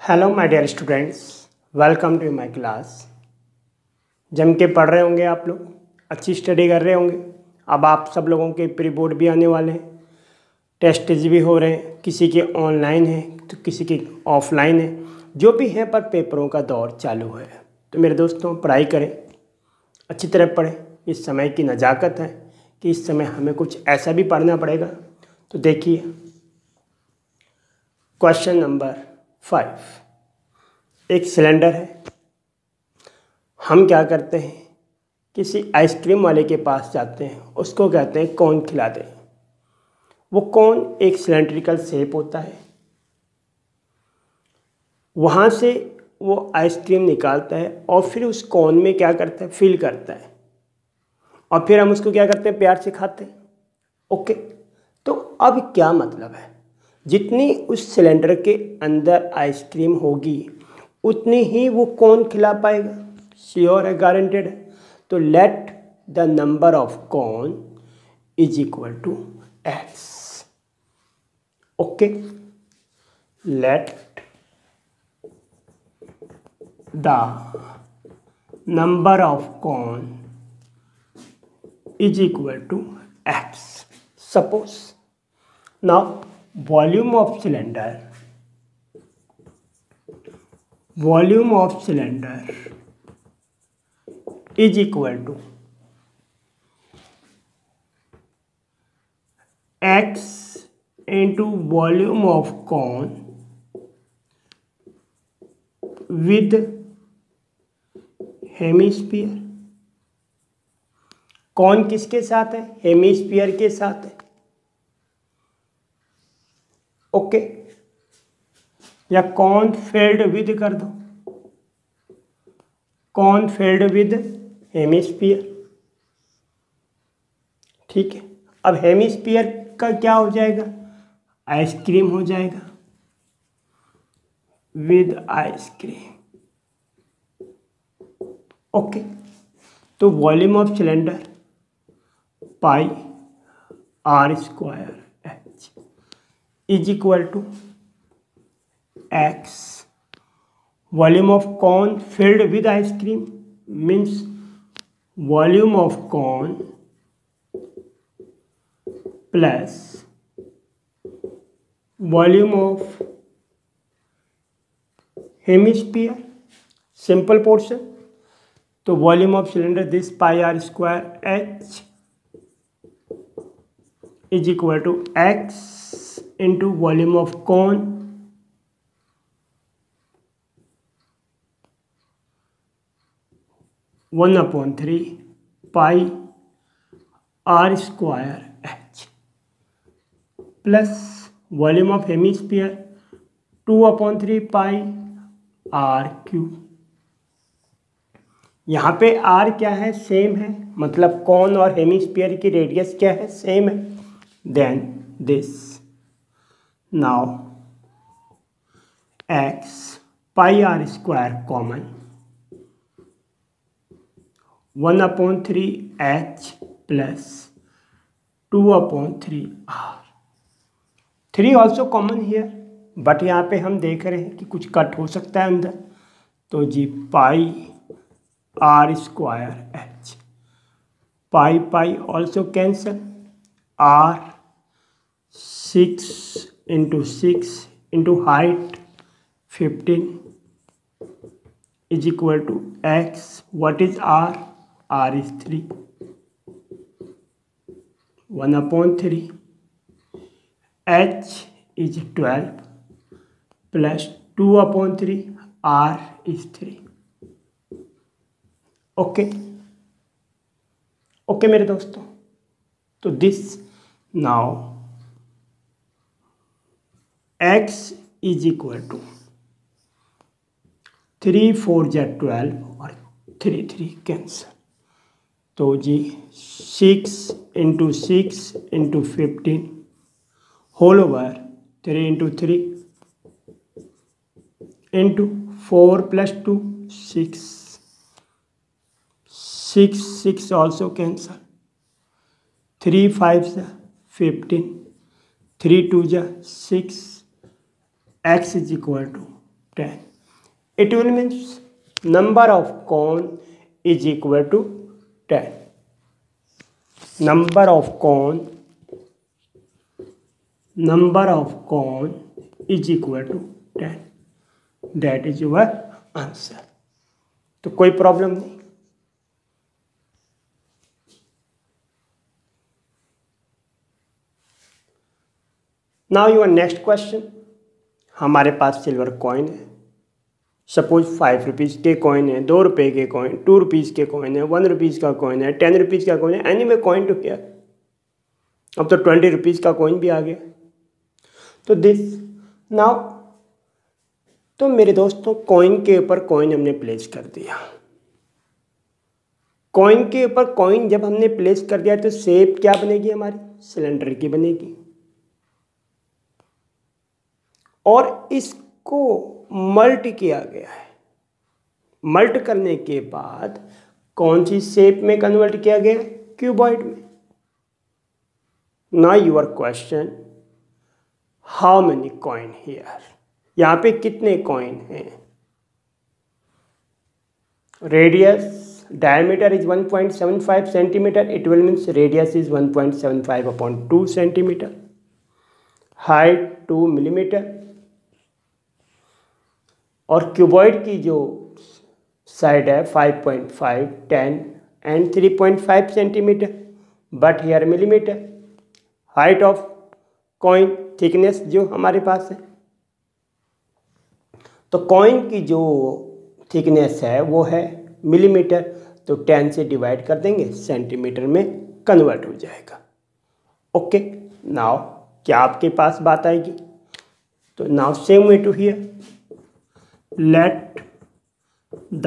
Hello my dear students, welcome to my class. जम के पढ़ रहे होंगे आप लोग, अच्छी स्टडी कर रहे होंगे। अब आप सब लोगों के प्री बोर्ड भी आने वाले हैं, टेस्ट भी हो रहे हैं, किसी के ऑनलाइन है तो किसी के ऑफलाइन है, जो भी है पर पेपरों का दौर चालू है। तो मेरे दोस्तों, पढ़ाई करें, अच्छी तरह पढ़ें। इस समय की नज़ाकत है कि इस समय हमें कुछ ऐसा भी पढ़ना पड़ेगा। तो देखिए क्वेश्चन नंबर 5। एक सिलेंडर है। हम क्या करते हैं, किसी आइसक्रीम वाले के पास जाते हैं, उसको कहते हैं कोन खिला दे। वो कोन एक सिलेंड्रिकल शेप होता है। वहाँ से वो आइसक्रीम निकालता है और फिर उस कोन में क्या करता है, फिल करता है, और फिर हम उसको क्या करते हैं, प्यार से खाते हैं। ओके, तो अब क्या मतलब है, जितनी उस सिलेंडर के अंदर आइसक्रीम होगी उतनी ही वो कोन खिला पाएगा। श्योर है, गारंटेड है। तो let the number of cone is equal to X. Okay, let the number of cone is equal to X. Suppose now volume of cylinder is equal to x into volume of cone with hemisphere. कौन किसके साथ है, hemisphere के साथ है। Okay, या कौन field with कर दो, कौन फील्ड विद हेमिस्फीयर। ठीक है, अब हेमिस्फीयर का क्या हो जाएगा, आइसक्रीम हो जाएगा, विद आइसक्रीम। ओके, तो volume of cylinder pi are square H is equal to x. Volume of cone filled with ice cream means volume of cone plus volume of hemisphere, simple portion. तो volume of cylinder this pi are square H is equal to x into volume of cone one upon 3 pi are square h plus volume of hemisphere 2/3 pi r cube. यहाँ पे are क्या है, same है, मतलब cone और hemisphere की radius क्या है, सेम है। Then this now X pi are square common 1/3 H plus 2/3 R. 3 also common here, but यहाँ पे हम देख रहे हैं कि कुछ कट हो सकता है अंदर। तो जी पाई are square h, pi pi also cancel, are 6 into 6 into height 15 is equal to x. What is are, are is 3, 1/3 H is 12 plus 2/3 are is 3। Okay okay मेरे दोस्तों, तो this now x is equal to 3 4 जा 12 और 3 3 cancel. तो जी 6 into 6 into 15 whole over 3 into 3 into 4 plus 2 6 6 6 also cancel, 3 5 15, 3 2 6, x is equal to 10. It will means number of cone is equal to 10. Number of cone is equal to 10. That is your answer. तो कोई problem नहीं. Now your next question. हमारे पास silver coin है. Suppose 5 rupees के coin है, 2 रुपये के coin, 2 rupees के कॉइन है, 1 रुपीज़ का कॉइन है, 10 रुपीज़ का कॉइन है, anyway coin to here. अब तो 20 रुपीज़ का कॉइन भी आ गया. तो दिस नाउ, तो मेरे दोस्तों कॉइन के ऊपर कॉइन हमने प्लेस कर दिया. कॉइन के ऊपर कॉइन जब हमने प्लेस कर दिया तो शेप क्या बनेगी हमारी? सिलेंडर की बनेगी. और इसको मल्ट किया गया है. मल्ट करने के बाद कौन सी शेप में कन्वर्ट किया गया? क्यूबॉइड में. Now your question, how many coin here? यहाँ पे कितने कॉइन हैं? Radius, diameter is 1.75 centimeter. It will means radius is 1.75 upon 2 centimeter. Height 2 millimeter. और क्यूबॉइड की जो साइड है 5.5, 10 and 3.5 centimetre, but here millimetre. Height of coin, thickness जो हमारे पास है, तो कॉइन की जो थिकनेस है वो है मिलीमीटर. तो 10 से डिवाइड कर देंगे, सेंटीमीटर में कन्वर्ट हो जाएगा. ओके. नाउ क्या आपके पास बात आएगी? तो now same way to here. Let the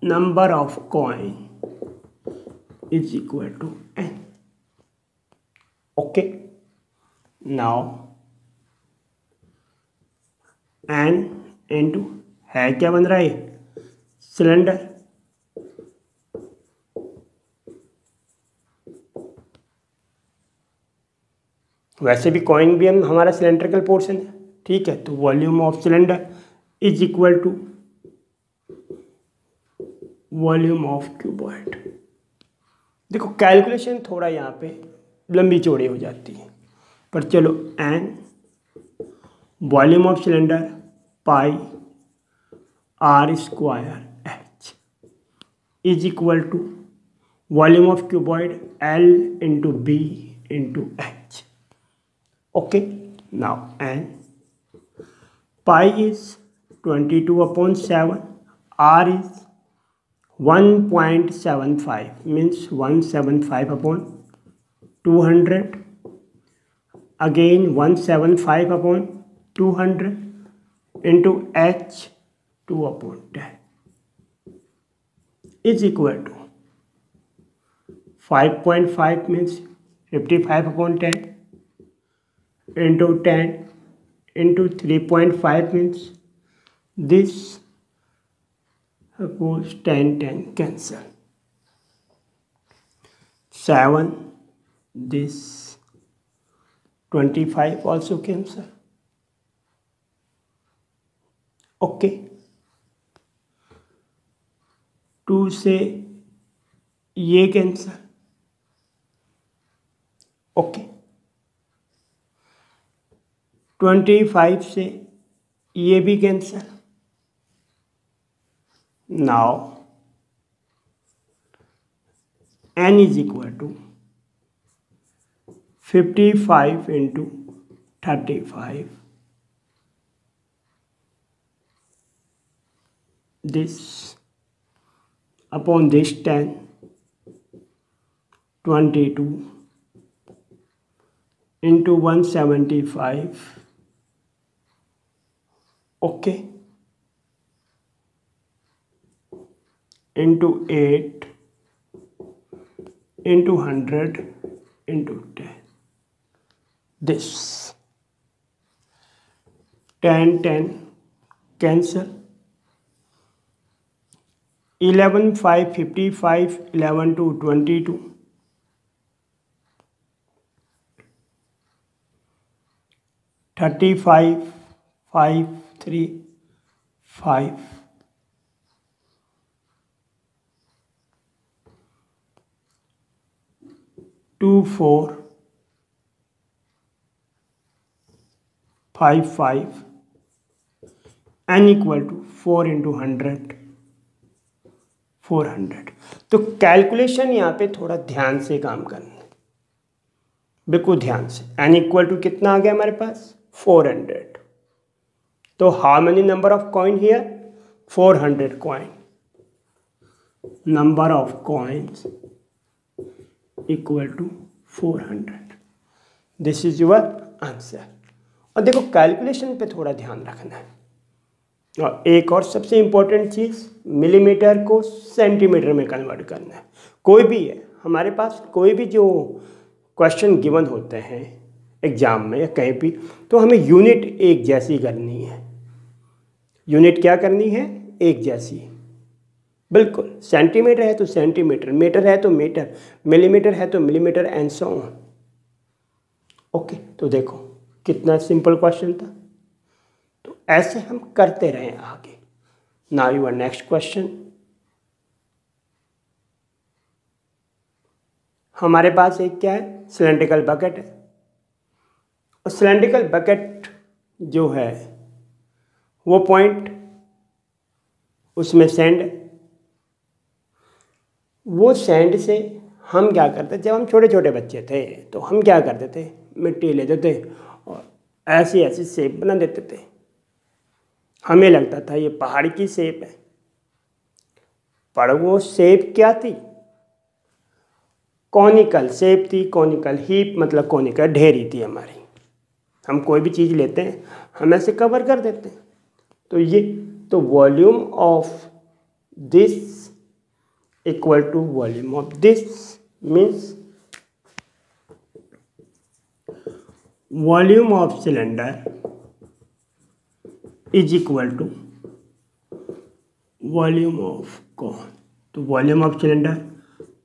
number of coin is equal to n. Okay. Now n into है क्या बन रहा है? सिलेंडर. वैसे भी कॉइन भी हम हमारा सिलेंड्रिकल पोर्शन है. ठीक है. तो volume of cylinder is equal to volume of cuboid. देखो कैलकुलेशन थोड़ा यहाँ पे लंबी चौड़ी हो जाती है, पर चलो N volume of cylinder pi are square H is equal to volume of cuboid L into B into H. Okay. Now N pi is 22/7, R is 1.75 means 175 upon 200, again 175 upon 200 into h 2/10 is equal to 5.5 means 55/10 into 10 into 3.5 means this. Suppose 10 cancel. 7, this 25 also cancel. Okay. 2 से ये cancel. Okay. 25 से ये भी cancel. Now n is equal to 55 into 35. This upon this 10, 22 into 175. Okay. Into 8 into 100 into 10. This 10 cancel. 11 5 55, 11 2 22. 35 5 3 5 2 4 5 5 n equal to 4 into 100 400। तो calculation यहाँ पे थोड़ा ध्यान से काम करना है, बिल्कुल ध्यान से। n इक्वल टू कितना आ गया हमारे पास 400। तो how many number of coin here 400 coin. Number of coins equal to 400। This is your answer. और देखो कैलकुलेशन पे थोड़ा ध्यान रखना है। और एक और सबसे इम्पोर्टेंट चीज़, मिलीमीटर को सेंटीमीटर में कन्वर्ट करना है। कोई भी है हमारे पास, कोई भी जो क्वेश्चन गिवन होते हैं एग्जाम में या कहीं भी, तो हमें यूनिट एक जैसी करनी है। यूनिट क्या करनी है, एक जैसी, बिल्कुल। सेंटीमीटर है तो सेंटीमीटर, मीटर है तो मीटर, मिलीमीटर है तो millimetre, and so on. Okay, तो देखो कितना सिंपल क्वेश्चन था। तो ऐसे हम करते रहें आगे। Now your next question. हमारे पास एक क्या है, सिलेंड्रिकल बकेट है। और सिलेंड्रिकल बकेट जो है वो पॉइंट, उसमें सैंड है। वो सैंड से हम क्या करते, जब हम छोटे छोटे बच्चे थे तो हम क्या करते थे, मिट्टी लेते थे और ऐसी ऐसी शेप बना देते थे। हमें लगता था ये पहाड़ की शेप है, पर वो शेप क्या थी, कॉनिकल शेप थी। कॉनिकल हीप मतलब कॉनिकल ढेरी थी हमारी। हम कोई भी चीज़ लेते हैं हम ऐसे कवर कर देते हैं। तो ये, तो volume of this equal to volume of this, means volume of cylinder is equal to volume of cone. तो volume of cylinder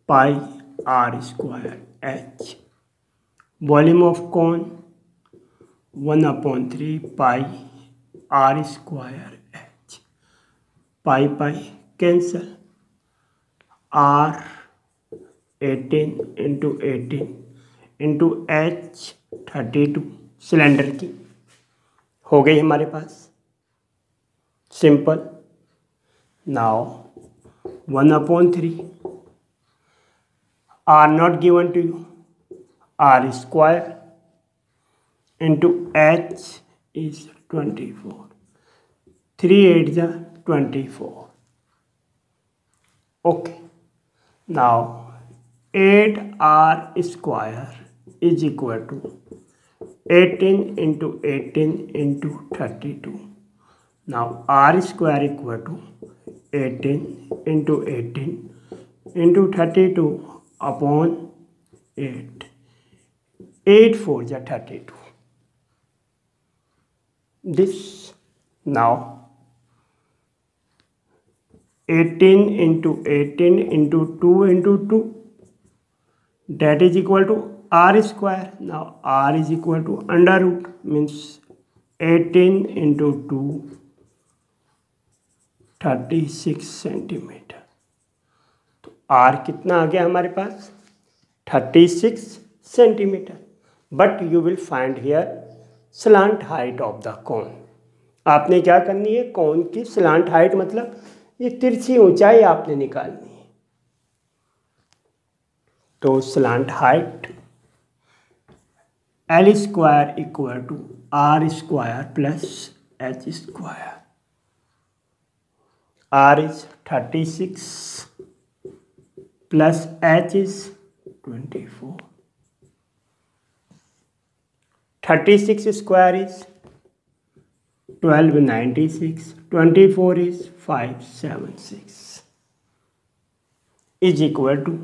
pi are square h, volume of cone 1/3 pi are square h. Pi pi cancel, r 18 into 18 into h 32 cylinder की हो गई हमारे पास। Simple. Now 1/3 r not given to you, r square into h is 24, 3 8 जा 24। Okay, now 8r square is equal to 18 into 18 into 32। Now r square equal to 18 into 18 into 32 upon 8, 8 4 जा 32। This now 18 into 18 into 2 into 2, that is equal to r square. Now r is equal to under root, means 18 into 2 36 centimetre. तो r कितना आ गया हमारे पास 36 centimetre. But you will find here slant height of the cone. आपने क्या करनी है, कोन की slant height मतलब ये तिरछी ऊंचाई आपने निकालनी है। तो slant height L square equal to R square plus H square. R is 36 plus H is 24। 36 square is 1296, 24 is 576 is equal to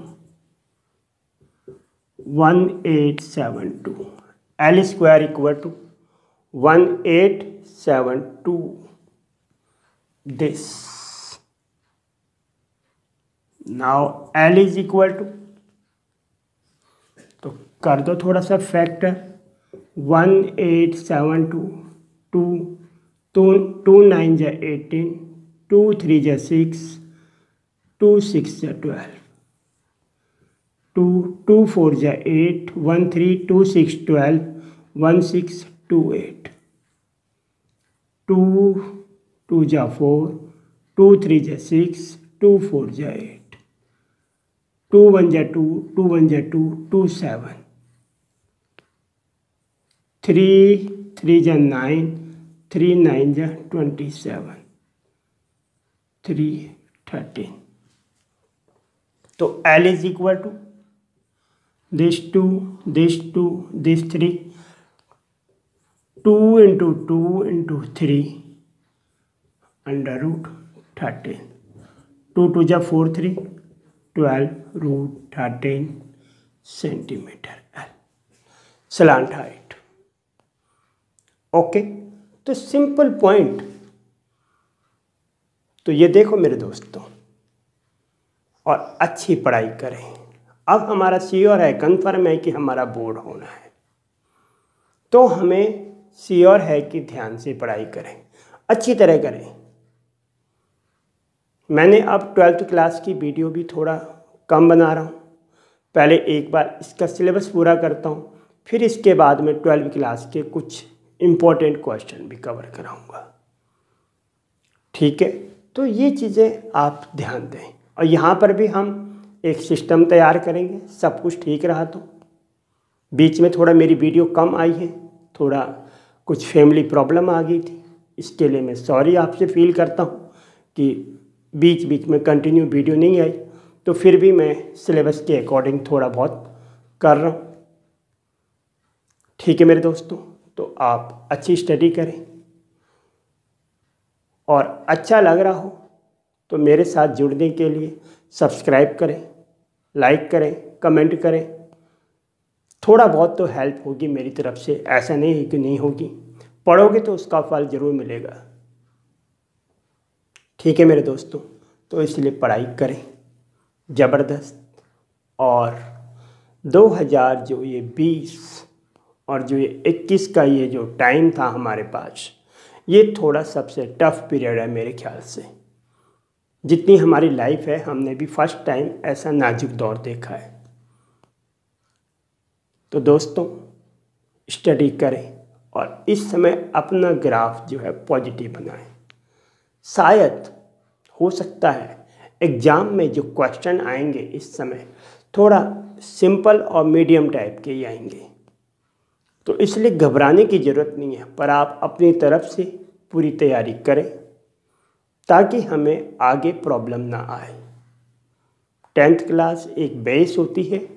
1872. L square equal to 1872 this. Now L is equal to, तो कर दो थोड़ा सा factor, 1872 2 to 9 जा 18, 2 3 जा 6, 2 6 जा 12, 2 4 जा 8, 1 3 2 6 12, 1 6 2 8, 2 2 जा 4, 2 3 जा 6, 2 4 जा 8, 2 1 जा 2, 2 1 जा 2, 2 7, 3 3 जा 9, 3 9 जा 27, 3 13। तो L is equal to this 2, this 2, this 3, 2 into 2 into 3 under root 13, 2 2 जा 4 3, 12 root 13 centimetre L slant height. Okay, तो सिंपल पॉइंट। तो ये देखो मेरे दोस्तों, और अच्छी पढ़ाई करें। अब हमारा श्योर है, कन्फर्म है कि हमारा बोर्ड होना है, तो हमें श्योर है कि ध्यान से पढ़ाई करें, अच्छी तरह करें। मैंने अब 12th क्लास की वीडियो भी थोड़ा कम बना रहा हूँ। पहले एक बार इसका सिलेबस पूरा करता हूँ, फिर इसके बाद में 12th क्लास के कुछ इम्पोर्टेंट क्वेश्चन भी कवर कराऊँगा। ठीक है, तो ये चीज़ें आप ध्यान दें। और यहाँ पर भी हम एक सिस्टम तैयार करेंगे। सब कुछ ठीक रहा तो बीच में थोड़ा मेरी वीडियो कम आई है, थोड़ा कुछ फैमिली प्रॉब्लम आ गई थी, इसके लिए मैं सॉरी आपसे फील करता हूँ कि बीच बीच में कंटिन्यू वीडियो नहीं आई। तो फिर भी मैं सिलेबस के अकॉर्डिंग थोड़ा बहुत कर रहा हूँ। ठीक है मेरे दोस्तों, तो आप अच्छी स्टडी करें, और अच्छा लग रहा हो तो मेरे साथ जुड़ने के लिए सब्सक्राइब करें, लाइक करें, कमेंट करें। थोड़ा बहुत तो हेल्प होगी मेरी तरफ से, ऐसा नहीं है कि नहीं होगी। पढ़ोगे तो उसका फल ज़रूर मिलेगा। ठीक है मेरे दोस्तों, तो इसलिए पढ़ाई करें ज़बरदस्त। और 2020 और जो ये 21 का ये जो टाइम था हमारे पास, ये थोड़ा सबसे टफ पीरियड है मेरे ख्याल से। जितनी हमारी लाइफ है, हमने भी फर्स्ट टाइम ऐसा नाजुक दौर देखा है। तो दोस्तों स्टडी करें, और इस समय अपना ग्राफ जो है पॉजिटिव बनाएं। शायद हो सकता है एग्ज़ाम में जो क्वेश्चन आएंगे इस समय थोड़ा सिंपल और मीडियम टाइप के ही आएंगे, तो इसलिए घबराने की ज़रूरत नहीं है। पर आप अपनी तरफ से पूरी तैयारी करें ताकि हमें आगे प्रॉब्लम ना आए। 10th क्लास एक बेस होती है,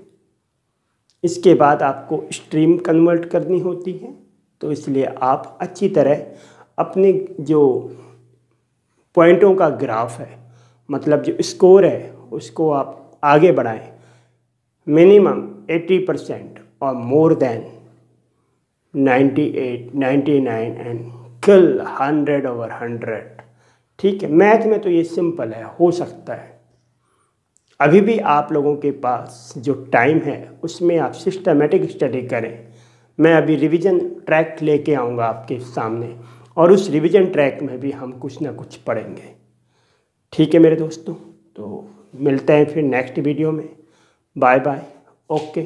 इसके बाद आपको स्ट्रीम कन्वर्ट करनी होती है। तो इसलिए आप अच्छी तरह अपने जो पॉइंटों का ग्राफ है, मतलब जो स्कोर है, उसको आप आगे बढ़ाएं। मिनिमम 80% और मोर देन 98, 99 एंड किल 100/100। ठीक है, मैथ में तो ये सिंपल है, हो सकता है। अभी भी आप लोगों के पास जो टाइम है उसमें आप सिस्टमेटिक स्टडी करें। मैं अभी रिवीजन ट्रैक लेके आऊँगा आपके सामने, और उस रिवीजन ट्रैक में भी हम कुछ ना कुछ पढ़ेंगे। ठीक है मेरे दोस्तों, तो मिलते हैं फिर नेक्स्ट वीडियो में। Bye bye, okay.